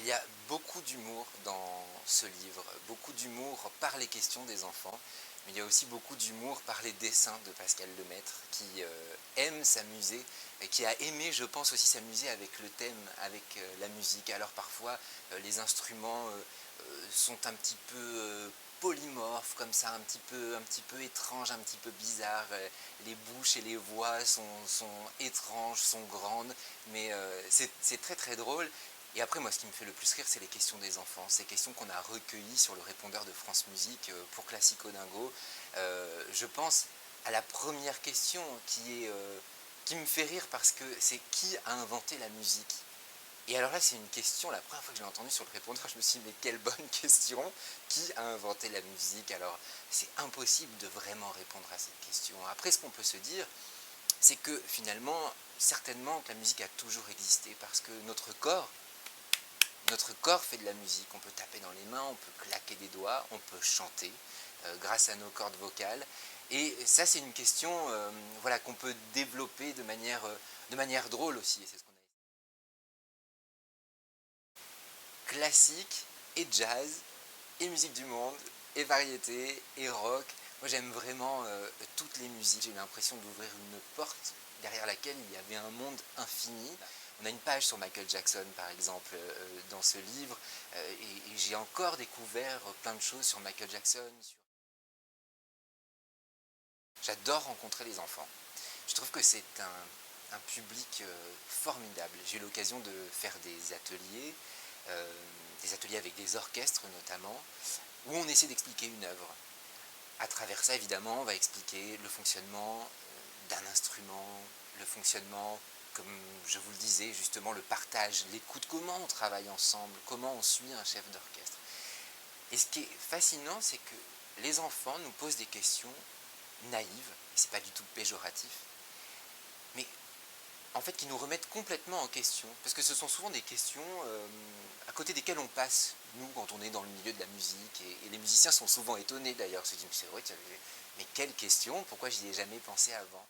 Il y a beaucoup d'humour dans ce livre, beaucoup d'humour par les questions des enfants, mais il y a aussi beaucoup d'humour par les dessins de Pascal Lemaître, qui aime s'amuser, et qui a aimé, je pense, aussi s'amuser avec le thème, avec la musique. Alors parfois, les instruments sont un petit peu polymorphes, comme ça, un petit peu étranges, un petit peu bizarres. Les bouches et les voix sont étranges, sont grandes, mais c'est très très drôle. Et après, moi, ce qui me fait le plus rire, c'est les questions des enfants. Ces questions qu'on a recueillies sur le répondeur de France Musique pour Classico Dingo. Je pense à la première question qui me fait rire parce que c'est qui a inventé la musique? Et alors là, c'est une question, la première fois que je l'ai entendue sur le répondeur, je me suis dit, mais quelle bonne question! Qui a inventé la musique? Alors, c'est impossible de vraiment répondre à cette question. Après, ce qu'on peut se dire, c'est que finalement, certainement que la musique a toujours existé parce que notre corps fait de la musique, on peut taper dans les mains, on peut claquer des doigts, on peut chanter grâce à nos cordes vocales. Et ça, c'est une question voilà, qu'on peut développer de manière drôle aussi. Et c'est ce qu'on a classique et jazz, et musique du monde, et variété, et rock. Moi, j'aime vraiment toutes les musiques. J'ai eu l'impression d'ouvrir une porte derrière laquelle il y avait un monde infini. On a une page sur Michael Jackson, par exemple, dans ce livre, et j'ai encore découvert plein de choses sur Michael Jackson. J'adore rencontrer les enfants. Je trouve que c'est un public formidable. J'ai eu l'occasion de faire des ateliers avec des orchestres notamment, où on essaie d'expliquer une œuvre. À travers ça, évidemment, on va expliquer le fonctionnement d'un instrument, le fonctionnement, comme je vous le disais, justement, le partage, l'écoute, comment on travaille ensemble, comment on suit un chef d'orchestre. Et ce qui est fascinant, c'est que les enfants nous posent des questions naïves, et c'est pas du tout péjoratif, mais en fait qui nous remettent complètement en question, parce que ce sont souvent des questions à côté desquelles on passe, nous, quand on est dans le milieu de la musique, et les musiciens sont souvent étonnés d'ailleurs, se disent, c'est vrai, mais quelle question, pourquoi j'y ai jamais pensé avant?